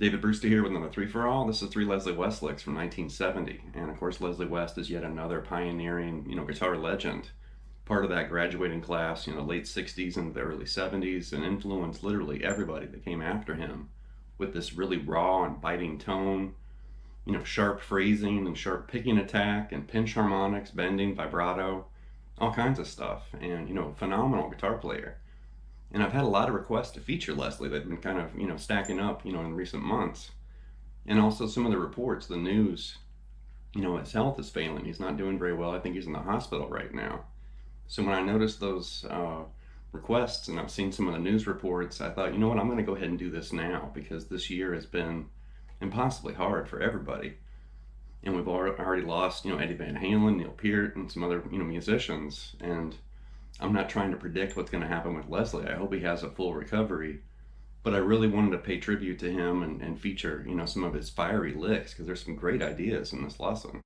David Brewster here with another 3 for All. This is 3 Leslie West licks from 1970. And of course, Leslie West is yet another pioneering, guitar legend. Part of that graduating class, late 60s and the early 70s, and influenced literally everybody that came after him with this really raw and biting tone, sharp phrasing and sharp picking attack and pinch harmonics, bending, vibrato, all kinds of stuff. And, phenomenal guitar player. And I've had a lot of requests to feature Leslie that have been kind of, stacking up, in recent months. And also some of the reports, the news, his health is failing. He's not doing very well. I think he's in the hospital right now. So when I noticed those requests and I've seen some of the news reports, I thought, you know what, I'm going to go ahead and do this now because this year has been impossibly hard for everybody. And we've already lost, Eddie Van Halen, Neil Peart, and some other, musicians. And I'm not trying to predict what's going to happen with Leslie. I hope he has a full recovery. But I really wanted to pay tribute to him and feature, some of his fiery licks because there's some great ideas in this lesson.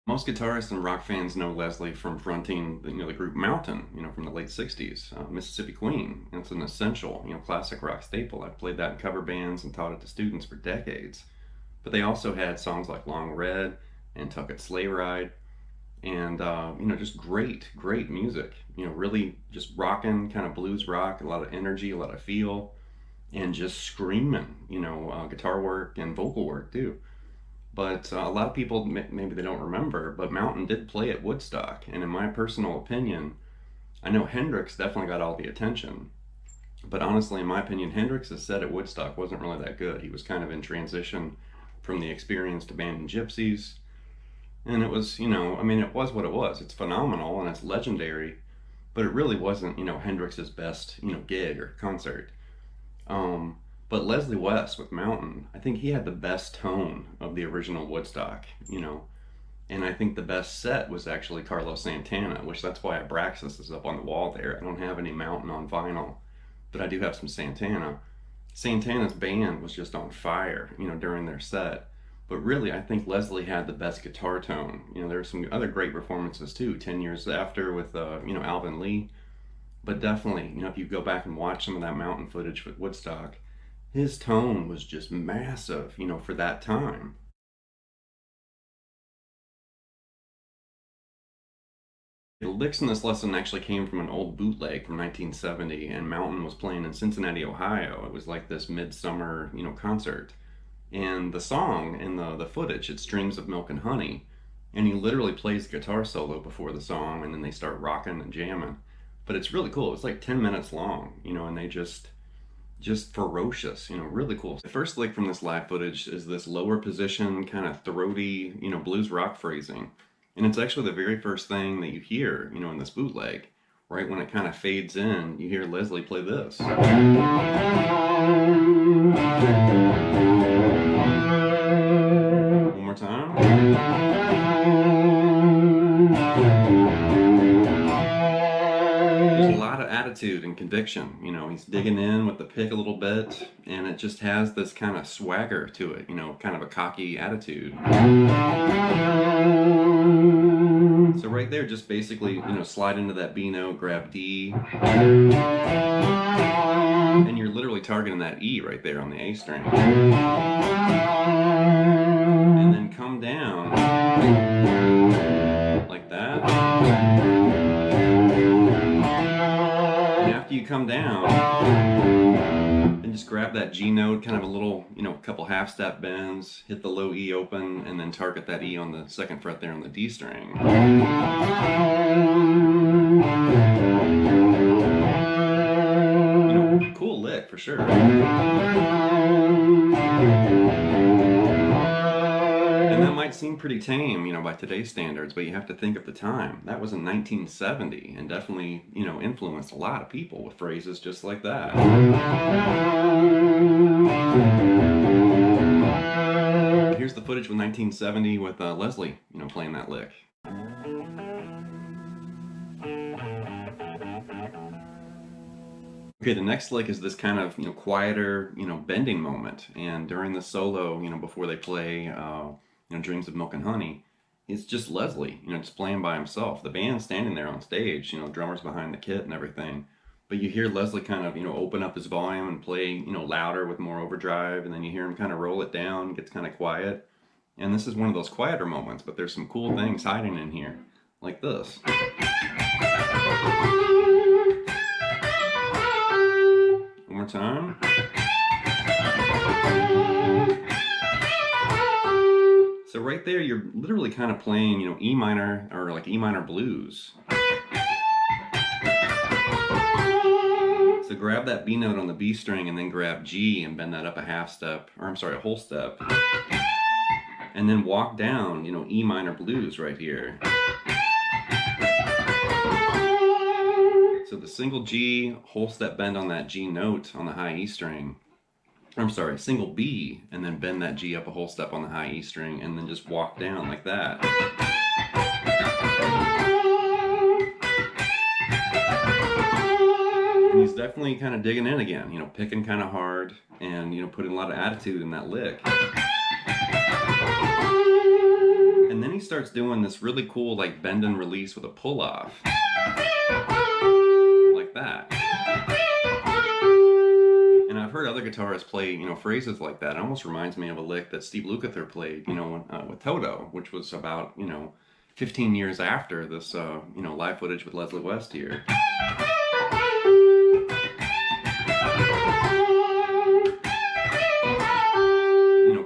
Most guitarists and rock fans know Leslie from fronting the group Mountain, from the late 60s, Mississippi Queen. It's an essential, classic rock staple. I've played that in cover bands and taught it to students for decades. But they also had songs like Long Red and Tucket Sleigh Ride, and just great music. Really just rocking, kind of blues rock, a lot of energy, a lot of feel, and just screaming. Guitar work and vocal work too. But a lot of people maybe they don't remember, but Mountain did play at Woodstock, and in my personal opinion, I know Hendrix definitely got all the attention. But honestly, in my opinion, Hendrix's set at Woodstock wasn't really that good. He was kind of in transition from the experienced Abandoned Gypsies. And it was, it was what it was. It's phenomenal and it's legendary, but it really wasn't, Hendrix's best, gig or concert. But Leslie West with Mountain, I think he had the best tone of the original Woodstock, and I think the best set was actually Carlos Santana, which that's why Abraxas is up on the wall there. I don't have any Mountain on vinyl, but I do have some Santana. Santana's band was just on fire, during their set. But really, I think Leslie had the best guitar tone. There were some other great performances too, 10 years after with, Alvin Lee. But definitely, if you go back and watch some of that Mountain footage with Woodstock, his tone was just massive, for that time. The licks in this lesson actually came from an old bootleg from 1970, and Mountain was playing in Cincinnati, Ohio. It was like this midsummer, concert. And the song in the footage, it's Streams of Milk and Honey, and he literally plays the guitar solo before the song, and then they start rocking and jamming. But it's really cool. It's like 10 minutes long, and they just ferocious, really cool. The first lick from this live footage is this lower position, kind of throaty, blues rock phrasing. And it's actually the very first thing that you hear, in this bootleg. Right when it kind of fades in, you hear Leslie play this. One more time. There's a lot of attitude and conviction. He's digging in with the pick a little bit, and it just has this kind of swagger to it, kind of a cocky attitude. So right there, just basically, slide into that B note, grab D, and you're literally targeting that E right there on the A string. And then come down like that. And after you come down, then just grab that G note, kind of a little, couple half step bends, hit the low E open, and then target that E on the second fret there on the D string. Cool lick for sure. And that might seem pretty tame, by today's standards, but you have to think of the time. That was in 1970, and definitely, influenced a lot of people with phrases just like that. Here's the footage from 1970 with Leslie, playing that lick. Okay, the next lick is this kind of, quieter, bending moment. And during the solo, before they play, Dreams of Milk and Honey, it's just Leslie, just playing by himself. The band's standing there on stage, drummers behind the kit and everything. But you hear Leslie kind of, open up his volume and play, louder with more overdrive, and then you hear him kind of roll it down, gets kind of quiet. And this is one of those quieter moments, but there's some cool things hiding in here, like this. One more time. So right there, you're literally kind of playing, E minor, or like E minor blues. So grab that B note on the B string and then grab G and bend that up a half step, or I'm sorry, a whole step. And then walk down, E minor blues right here. So the single G, whole step bend on that G note on the high E string. I'm sorry, single B, and then bend that G up a whole step on the high E string, and then just walk down like that. And he's definitely kind of digging in again, picking kind of hard, and putting a lot of attitude in that lick. And then he starts doing this really cool like bend and release with a pull off. Like that. And I've heard other guitarists play, phrases like that. It almost reminds me of a lick that Steve Lukather played, with Toto, which was about, 15 years after this, live footage with Leslie West here.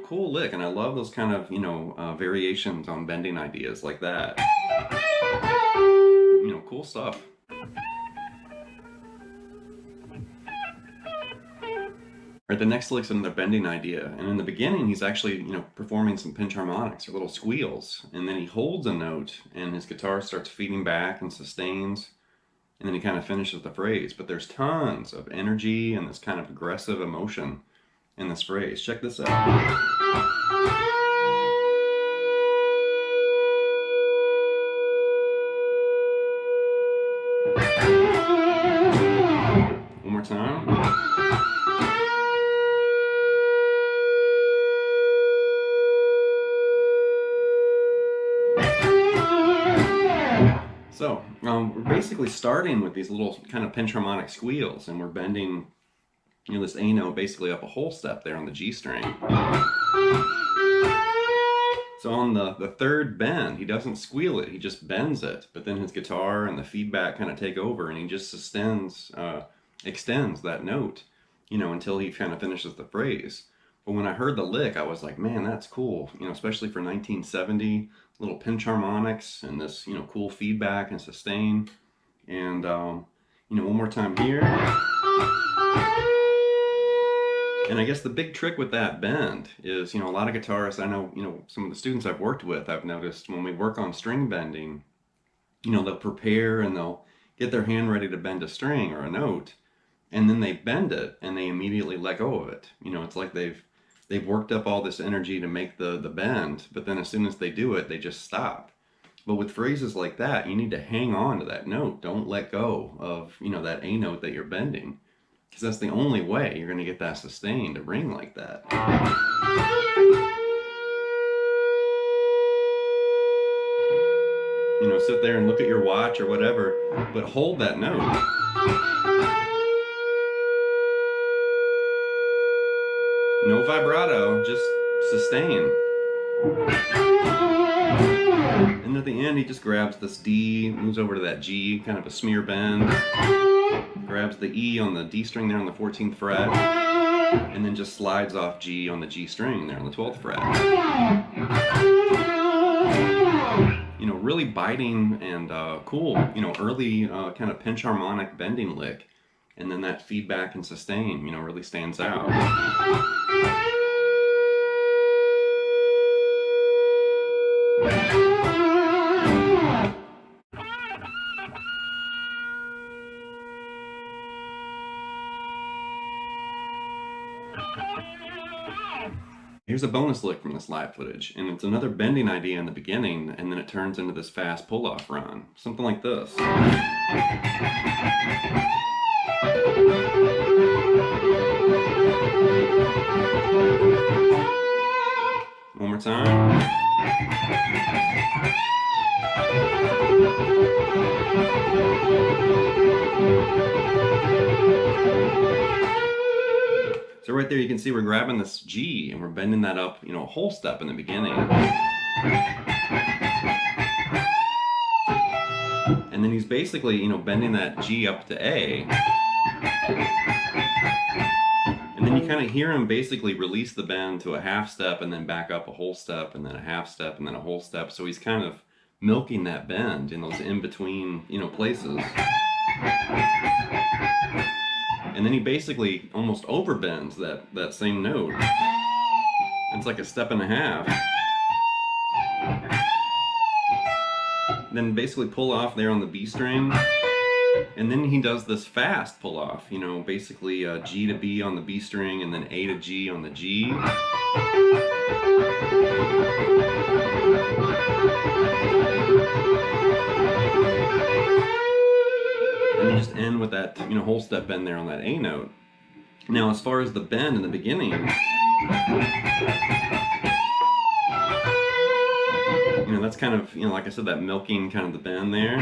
Cool lick, and I love those kind of, variations on bending ideas like that. Cool stuff. Right, the next lick's another bending idea, and in the beginning he's actually, performing some pinch harmonics or little squeals, and then he holds a note and his guitar starts feeding back and sustains, and then he kind of finishes the phrase. But there's tons of energy and this kind of aggressive emotion in this phrase. Check this out. One more time. So, we're basically starting with these little kind of pinch harmonic squeals, and we're bending, this A note basically up a whole step there on the G string. So on the third bend, he doesn't squeal it, he just bends it, but then his guitar and the feedback kind of take over, and he just extends that note, until he kind of finishes the phrase. But when I heard the lick, I was like, man, that's cool, especially for 1970, little pinch harmonics and this, cool feedback and sustain. And, one more time here. And I guess the big trick with that bend is, a lot of guitarists, I know, some of the students I've worked with, I've noticed when we work on string bending, they'll prepare and they'll get their hand ready to bend a string or a note, and then they bend it and they immediately let go of it. It's like they've worked up all this energy to make the bend, but then as soon as they do it, they just stop. But with phrases like that, you need to hang on to that note. Don't let go of, that A note that you're bending, because that's the only way you're going to get that sustain to ring like that. Sit there and look at your watch or whatever, but hold that note. No vibrato, just sustain. And at the end, he just grabs this D, moves over to that G, kind of a smear bend, grabs the E on the D string there on the 14th fret, and then just slides off G on the G string there on the 12th fret. Really biting and cool, early kind of pinch harmonic bending lick. And then that feedback and sustain, really stands out. Here's a bonus lick from this live footage, and it's another bending idea in the beginning, and then it turns into this fast pull-off run. Something like this. One more time. So right there you can see we're grabbing this G and we're bending that up, a whole step in the beginning. And then he's basically, bending that G up to A. And then you kind of hear him basically release the bend to a half step and then back up a whole step and then a half step and then a whole step. So he's kind of milking that bend in those in-between, places. And then he basically almost overbends that same note. It's like a step and a half. Then basically pull off there on the B string. And then he does this fast pull off, basically G to B on the B string and then A to G on the G. And then just end with that, whole step bend there on that A note. Now, as far as the bend in the beginning, that's kind of, like I said, that milking kind of the bend there.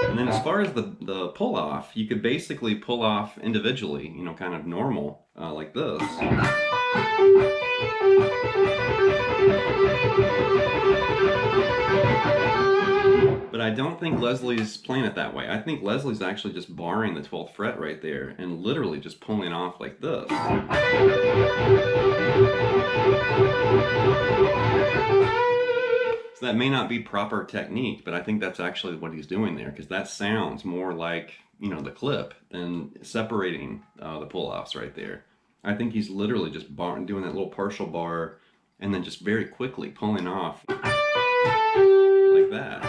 And then as far as the pull off, you could basically pull off individually, kind of normal, like this. But I don't think Leslie's playing it that way. I think Leslie's actually just barring the 12th fret right there and literally just pulling off like this. So that may not be proper technique, but I think that's actually what he's doing there, because that sounds more like, the clip than separating the pull-offs right there. I think he's literally just doing that little partial bar and then just very quickly pulling off like that.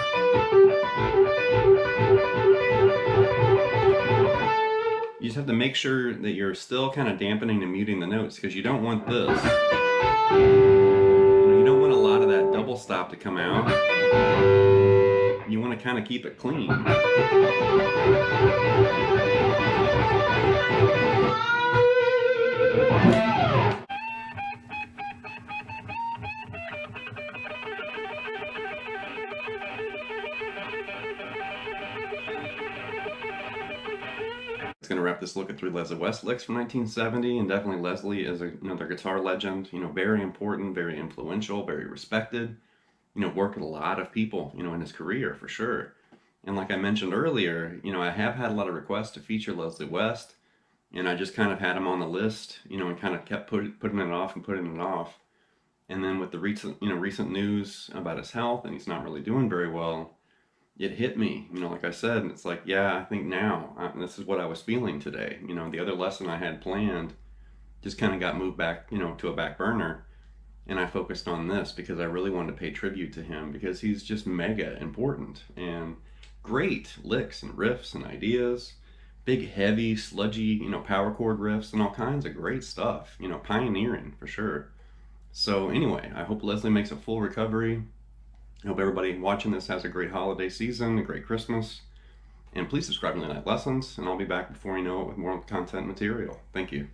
You just have to make sure that you're still kind of dampening and muting the notes, because you don't want this. You don't want a lot of that double stop to come out. You want to kind of keep it clean. It's going to wrap this look at 3 Leslie West licks from 1970, and definitely Leslie is another guitar legend, very important, very influential, very respected, worked with a lot of people, in his career for sure. And like I mentioned earlier, I have had a lot of requests to feature Leslie West, and I just kind of had him on the list, and kind of kept putting it off and putting it off. And then with the recent news about his health, and he's not really doing very well, it hit me, like I said, and it's like, yeah, I think now, this is what I was feeling today. The other lesson I had planned just kind of got moved back, to a back burner, and I focused on this because I really wanted to pay tribute to him, because he's just mega important, and great licks and riffs and ideas, big, heavy, sludgy, power chord riffs and all kinds of great stuff, pioneering for sure. So anyway, I hope Leslie makes a full recovery. I hope everybody watching this has a great holiday season, a great Christmas, and please subscribe to Night Lessons, and I'll be back before you know it with more content material. Thank you.